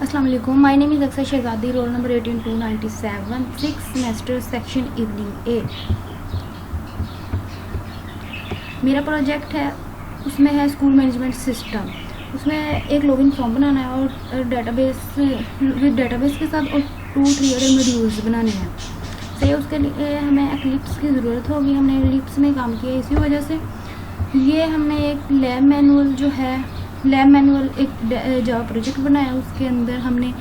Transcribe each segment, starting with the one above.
अस्सलाम वालेकुम। My name is Aksar Shahzadi, roll number 18297, 6 semester, section evening A. मेरा प्रोजेक्ट है, उसमें है स्कूल मैनेजमेंट सिस्टम। उसमें एक लॉगिन फॉर्म बनाना है और डेटाबेस के साथ और 2-3 अदर मॉड्यूल्स बनाने हैं। सही है, उसके लिए हमें एक्लिप्स की ज़रूरत होगी। हमने एक्लिप्स में काम किया, इसी वजह से ये हमने एक लैब मैनुअल एक जावा प्रोजेक्ट बनाया। उसके अंदर हमने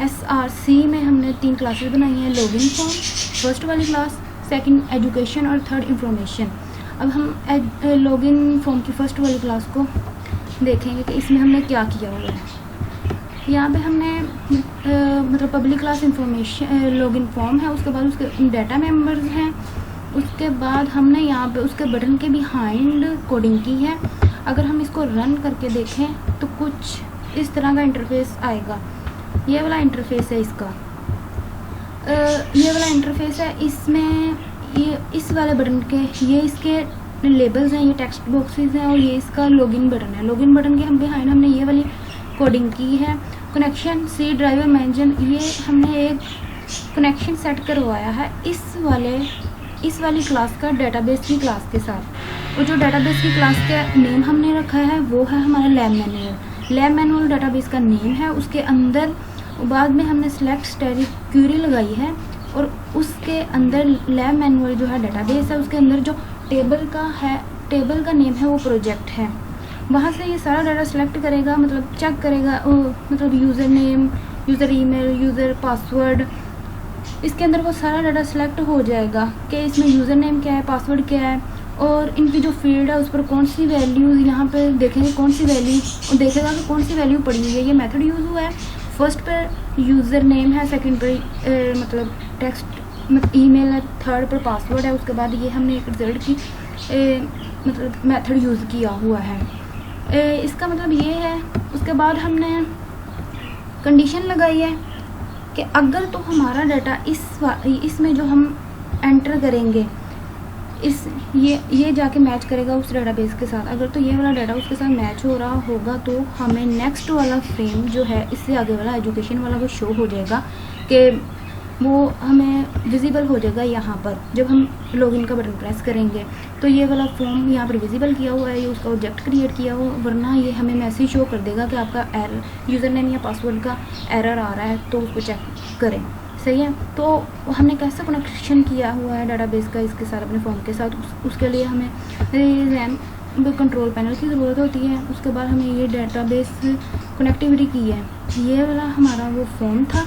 SRC में हमने 3 क्लासेस बनाई हैं। लॉगिन फॉर्म फर्स्ट वाली क्लास, सेकंड एजुकेशन और थर्ड इंफॉर्मेशन। अब हम लॉगिन फॉर्म की फ़र्स्ट वाली क्लास को देखेंगे कि इसमें हमने क्या किया हुआ है। यहाँ पे हमने मतलब public class information login form है, उसके बाद उसके डाटा मेंबर्स हैं, उसके बाद हमने यहाँ पे उसके बटन के बिहाइंड कोडिंग की है। अगर हम इसको रन करके देखें तो कुछ इस तरह का इंटरफेस आएगा। ये वाला इंटरफेस है इसका, ये वाला इंटरफेस है। इसमें ये इस वाले बटन के ये इसके लेबल्स हैं, ये टेक्स्ट बॉक्सेस हैं और ये इसका लॉगिन बटन है। लॉगिन बटन के हम बिहाइंड हमने ये वाली कोडिंग की है। कनेक्शन सी ड्राइवर मैनेजर, ये हमने एक कनेक्शन सेट करवाया है इस वाली क्लास का डेटाबेस की क्लास के साथ। और जो डेटाबेस की क्लास का नेम हमने रखा है वो है हमारा लैब मैनुअल डेटाबेस का नेम है। उसके अंदर बाद में हमने सेलेक्ट स्टैटिक क्वेरी लगाई है और उसके अंदर लैब मैनुअल जो है डेटाबेस है, उसके अंदर जो टेबल का नेम है वो प्रोजेक्ट है। वहाँ से ये सारा डाटा सेलेक्ट करेगा, मतलब चेक करेगा, मतलब user name, user email, user password. इसके अंदर वो सारा डाटा सेलेक्ट हो जाएगा कि इसमें यूज़र नेम क्या है, पासवर्ड क्या है और इनकी जो फील्ड है उस पर कौन सी वैल्यू, यहाँ पे देखेंगे कौन सी वैल्यू, और देखेगा कि कौन सी वैल्यू पड़ी हुई है। ये मेथड यूज़ हुआ है। फर्स्ट पर यूज़र नेम है, सेकंड पर मतलब टेक्स्ट ईमेल है, थर्ड पर पासवर्ड है। उसके बाद ये हमने एक रिजल्ट की मतलब मेथड यूज़ किया हुआ है। इसका मतलब ये है। उसके बाद हमने कंडीशन लगाई है कि अगर तो हमारा डाटा इसमें जो हम एंटर करेंगे ये जाके मैच करेगा उस डेटाबेस के साथ। अगर तो ये वाला डाटा उसके साथ मैच हो रहा होगा तो हमें नेक्स्ट वाला फ्रेम जो है, इससे आगे वाला एजुकेशन वाला, वो शो हो जाएगा कि वो हमें विजिबल हो जाएगा। यहाँ पर जब हम लॉगिन का बटन प्रेस करेंगे तो ये वाला फॉर्म यहाँ पर विजिबल किया हुआ है, ये उसका ऑब्जेक्ट क्रिएट किया हुआ, वरना ये हमें मैसेज शो कर देगा कि आपका यूज़र नेम या पासवर्ड का एरर आ रहा है, तो उसको चेक करें। सही है। तो हमने कैसे कनेक्शन किया हुआ है डेटाबेस का इसके साथ, अपने फॉर्म के साथ, उसके लिए हमें रैम कंट्रोल पैनल की ज़रूरत होती है। उसके बाद हमें ये डेटाबेस कनेक्टिविटी की है। ये वाला हमारा वो फॉर्म था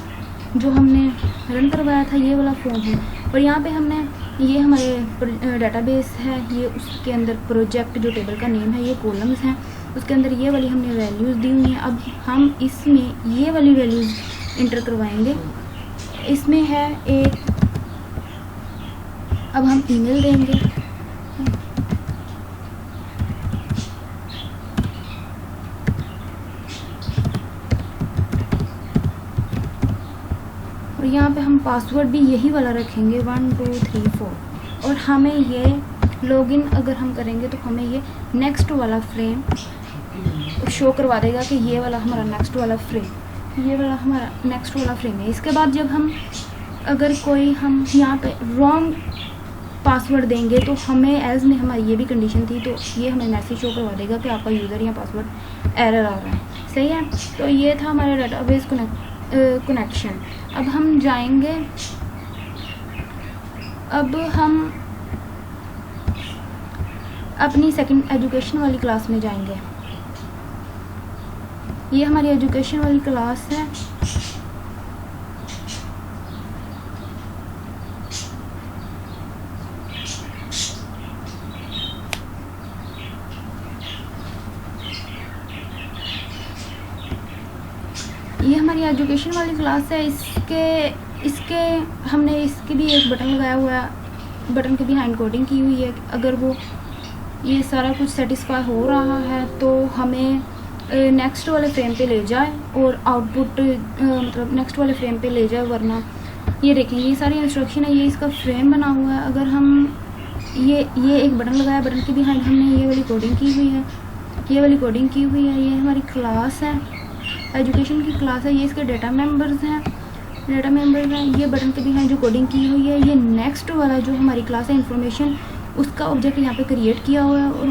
जो हमने रन करवाया था, ये वाला फॉर्म है। और यहाँ पे हमने ये हमारे डेटाबेस है, ये उसके अंदर प्रोजेक्ट जो टेबल का नेम है, ये कॉलम्स हैं, उसके अंदर ये वाली हमने वैल्यूज़ दी हुई हैं। अब हम इसमें ये वाली वैल्यूज़ इंटर करवाएंगे। इसमें है एक, अब हम ईमेल देंगे, और यहाँ पे हम पासवर्ड भी यही वाला रखेंगे 1 2 3 4। और हमें ये लॉगिन अगर हम करेंगे तो हमें ये नेक्स्ट वाला फ्रेम शो करवा देगा कि ये वाला हमारा नेक्स्ट वाला फ्रेम है। इसके बाद जब हम अगर कोई हम यहाँ पे रॉन्ग पासवर्ड देंगे तो हमें एज में हमारी ये भी कंडीशन थी, तो ये हमें मैसेज शो करवा देगा कि आपका यूज़र या पासवर्ड एरर आ रहा है। सही है। तो ये था हमारा डेटाबेस कनेक्शन। अब हम जाएंगे, अब हम अपनी सेकंड एजुकेशन वाली क्लास में जाएंगे। ये हमारी एजुकेशन वाली क्लास है। ये हमारी एजुकेशन वाली क्लास है। इसके हमने इसके भी एक बटन लगाया हुआ है, बटन के बिहाइंड कोडिंग की हुई है। अगर वो ये सारा कुछ सेटिस्फाई हो रहा है तो हमें नेक्स्ट वाले फ्रेम पे ले जाए और आउटपुट मतलब नेक्स्ट वाले फ्रेम पे ले जाए, वरना ये देखेंगे ये सारी इंस्ट्रक्शन है। ये इसका फ्रेम बना हुआ है। अगर हम ये एक बटन लगाया, बटन के बिहाइंड हमने ये वाली कोडिंग की हुई है, ये हमारी क्लास है। एजुकेशन की क्लास है, ये इसके डेटा मेंबर्स हैं, ये बटन के भी हैं जो कोडिंग की हुई है। ये नेक्स्ट वाला जो हमारी क्लास है इन्फॉर्मेशन, उसका ऑब्जेक्ट यहाँ पे क्रिएट किया हुआ है और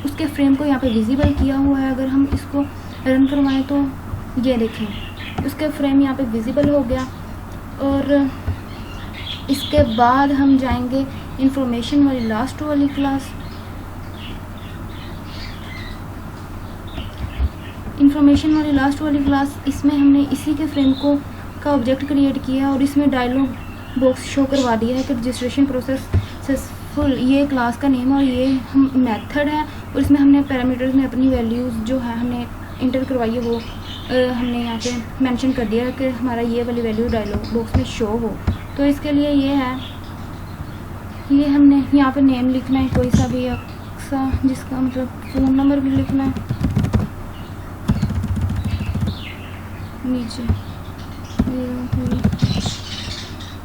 उसके फ्रेम को यहाँ पे विजिबल किया हुआ है। अगर हम इसको रन करवाएं तो ये देखें उसके फ्रेम यहाँ पे विजिबल हो गया। और इसके बाद हम जाएंगे इंफॉर्मेशन वाली लास्ट वाली क्लास। इसमें हमने इसी के फ्रेम का ऑब्जेक्ट क्रिएट किया और इसमें डायलॉग बॉक्स शो करवा दिया है कि रजिस्ट्रेशन प्रोसेस सक्सेसफुल, ये क्लास का नेम और ये हम मेथड है। और इसमें हमने पैरामीटर्स में अपनी वैल्यूज़ जो है हमने इंटर करवाई है, वो हमने यहाँ पे मेंशन कर दिया है कि हमारा ये वाली वैल्यू डायलॉग बॉक्स में शो हो। तो इसके लिए ये है, ये हमने यहाँ पे नेम लिखना है कोई सा भी अक्सा, जिसका मतलब फ़ोन नंबर भी लिखना है नीचे।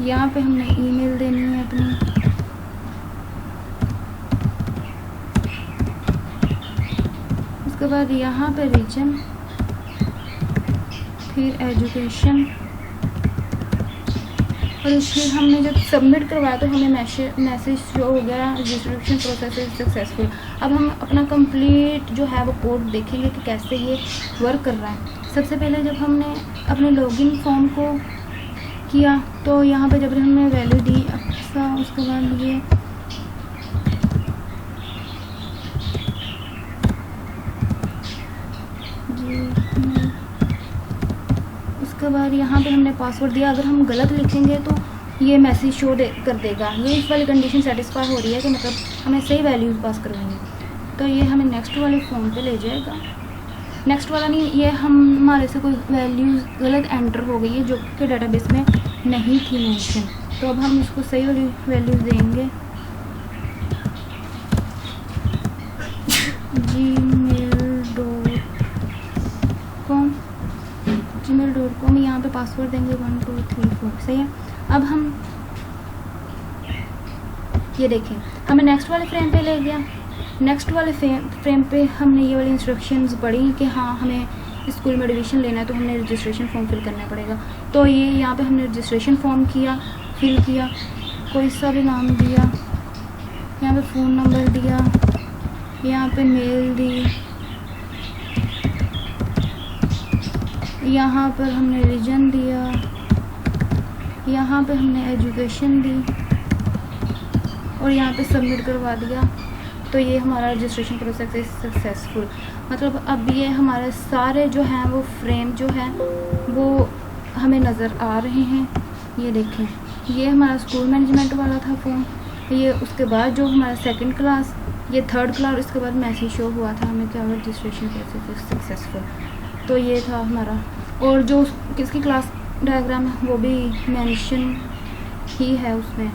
यहाँ पे हमने ईमेल देनी है अपनी। उसके बाद यहाँ पे रीजन, फिर एजुकेशन, और फिर हमने जब सबमिट करवाया तो हमें मैसेज शो हो गया रजिस्ट्रेशन प्रोसेस इज सक्सेसफुल। अब हम अपना कंप्लीट जो है वो कोड देखेंगे कि कैसे ये वर्क कर रहा है। सबसे पहले जब हमने अपने लॉगिन फॉर्म को किया तो यहाँ पे जब हमने वैल्यू दी अच्छा, उसके बाद ये उसके बाद यहाँ पे हमने पासवर्ड दिया। अगर हम गलत लिखेंगे तो ये मैसेज शो कर देगा। ये इस वाली कंडीशन सेटिस्फाई हो रही है कि मतलब हमें सही वैल्यूज पास करवाएंगे। तो ये हमें नेक्स्ट वाले फॉर्म पे ले जाएगा। नेक्स्ट वाला नहीं, ये हमारे से कोई वैल्यूज़ गलत एंटर हो गई है जो कि डेटाबेस में नहीं थी मेंशन। तो अब हम इसको सही वाली वैल्यूज़ देंगे। gmail.com यहाँ पे पासवर्ड देंगे 1 2 3 4, सही है। अब हम ये देखें हमें नेक्स्ट वाले फ्रेम पे ले गया। नेक्स्ट वाले फ्रेम पे हमने ये वाली इंस्ट्रक्शंस पढ़ी कि हाँ हमें स्कूल में एडमिशन लेना है तो हमने रजिस्ट्रेशन फॉर्म फिल करना पड़ेगा। तो ये यहाँ पे हमने रजिस्ट्रेशन फॉर्म फिल किया, कोई सा भी नाम दिया, यहाँ पे फ़ोन नंबर दिया, यहाँ पे मेल दी, यहाँ पर हमने रीजन दिया, यहाँ पे हमने एजुकेशन दी और यहाँ पे सबमिट करवा दिया। तो ये हमारा रजिस्ट्रेशन प्रोसेस इज सक्सेसफुल। मतलब अब ये हमारे सारे जो हैं वो फ्रेम जो है वो हमें नज़र आ रहे हैं। ये देखें, ये हमारा स्कूल मैनेजमेंट वाला था फॉर्म, ये उसके बाद जो हमारा सेकंड क्लास, ये थर्ड क्लास, उसके बाद मैसेज शो हुआ था हमें क्या रजिस्ट्रेशन प्रोसेस सक्सेसफुल। तो ये था हमारा, और जो किसकी क्लास डायग्राम है वो भी मेंशन ही है उसमें।